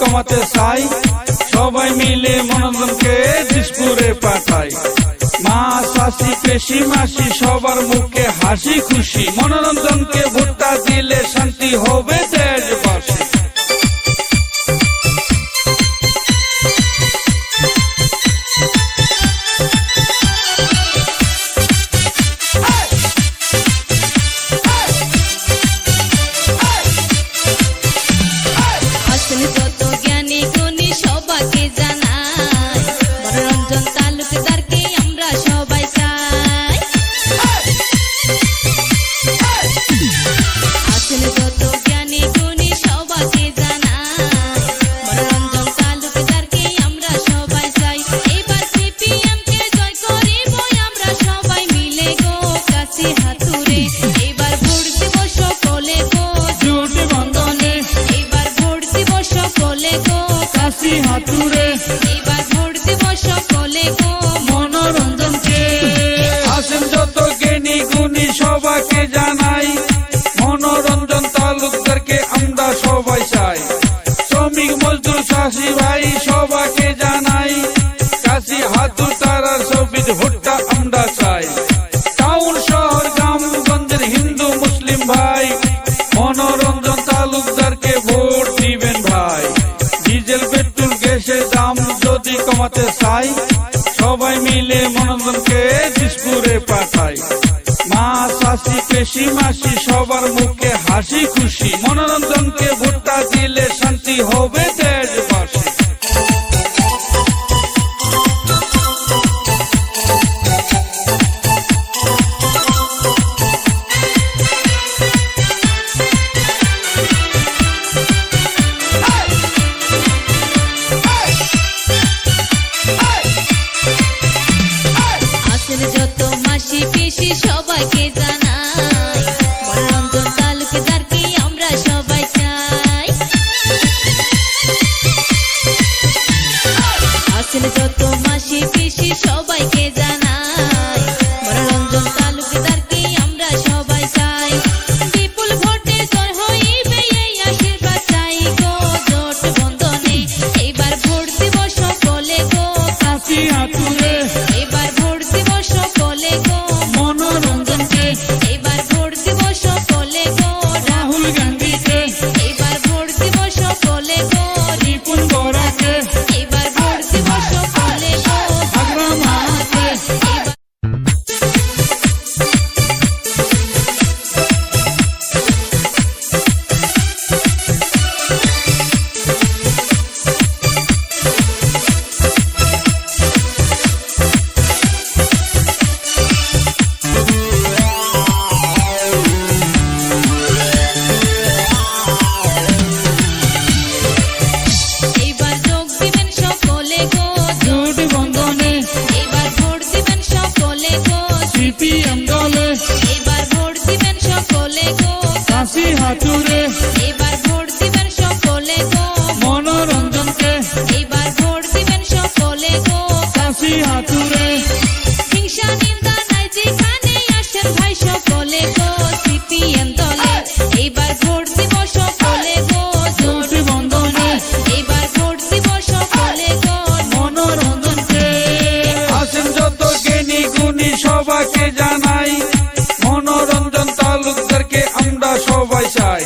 কমাতে চাই, সবাই মিলে মনোরঞ্জনকে দিশপুরে পাঠাই। মা চাচি পেশি মাসি সবার মুখে হাসি খুশি, মনোরঞ্জনকে ভোটটা দিলে শান্তি হবে দেশবাসী। যত জ্ঞানী গুণী সবাইকে জানাই, মনোরঞ্জন তালুকদারকে আমরা সবাই চাই। আসলে যত জ্ঞানী গুণী সবাইকে জানাই, মনোরঞ্জন তালুকদারকে আমরা সবাই চাই। এবার সিপিএম কে জয় করিব আমরা সবাই মিলে গো কাছে হাতুরে, এবার ভোট দেব সকলে গো জোট বন্ধনে, এবার ভোট দেব সকলে গো কাছে হাতুরে, এবার ভোট দেব সকলে গো মনোরঞ্জনকে। আসেন যত জ্ঞানী গুণী সবাইকে জানাই, মনোরঞ্জন তালুকদারকে আমরা সবাই চাই। শ্রমিক মজদুর চাষি ভাই সবাইকে জানাই, কাশি হাতুর তারার ছবির ভোটটা আমরা চাই। টাউন শহর গ্রামগঞ্জের হিন্দু মুসলিম ভাই, মনোরঞ্জন তালুকদারকে ভোট দিবেন ভাই। ডিজেল পেট্রোল গ্যাসের দাম যদি কমাতে চাই, সবাই মিলে মনোরঞ্জনকে দিশপুরে পাঠাই। মা চাচি পেশি মাসি সবার মুখে হাসি খুশি, মনোরঞ্জনকে ভোটটা দিলে শান্তি হবে দেশবাসী। আসলে যত মাসি পিসি সবাইকে জানাই, মনোরঞ্জন তালুকদারকে আমরা সবাই চাই। আসলে যত মাসি পিসি সবাইকে জানাই, মনোরঞ্জন তালুকদারকে আমরা সবাই চাই। বিপুল ভোটে জয় হইবে এই আশীর্বাদ চাই গো জোট বন্ধনে, এবার ভোট দেব সকলে গো কাছে হাতুরে, এবার ভোট দেব সকলে গো মনোরঞ্জনকে, এবার ভোট দেব সকলে গো রাহুল গান্ধীকে, এবার ভোট দেব সকলে গো রিপুন বোরাকে, এবার ভোট দেব সকলে গো আগ্রহ মাকে। এবার যোগ দিবেন সকলে গো জোট বন্ধনে, এবার ভোট দিবেন সকলে গো সিপিএম দলে এবার ভোট দিবেন সকলে গো কাশি হাতুরে, এবার ভোট দিবেন সকলে গো মনোরঞ্জনকে এবার ভোট দিবেন সকলে গো কাশি হাতুরে। হিংসা নিন্দা নাই যেখানে আসেন ভাই সকলে গো সিপিএম দলে, এবার ভোট দিব সকলে গো জোট বন্ধনে, এবার ভোট দিব সকলে গো মনোরঞ্জনকে। আসেন যত জ্ঞানী গুণী সবাইকে জানাই, মনোরঞ্জন তালুকদারকে আমরা সবাই চাই।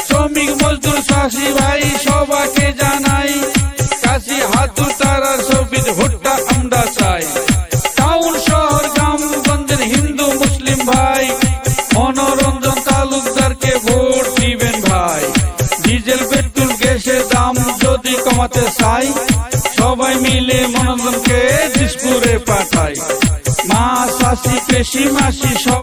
শ্রমিক মজদুর চাষি ভাই সবাইকে জানাই, কাশি হাতুর তারার ছবির ভোটটা আমরা চাই। টাউন শহর গ্রামগঞ্জের হিন্দু মুসলিম ভাই, মনোরঞ্জন তালুকদারকে ভোট দিবেন ভাই। ডিজেল পেট্রোল গ্যাসের দাম যদি কমাতে চাই, সবাই মিলে মনোরঞ্জনকে দিশপুরে পাঠাই। মা চাচি পেশি মাসি সব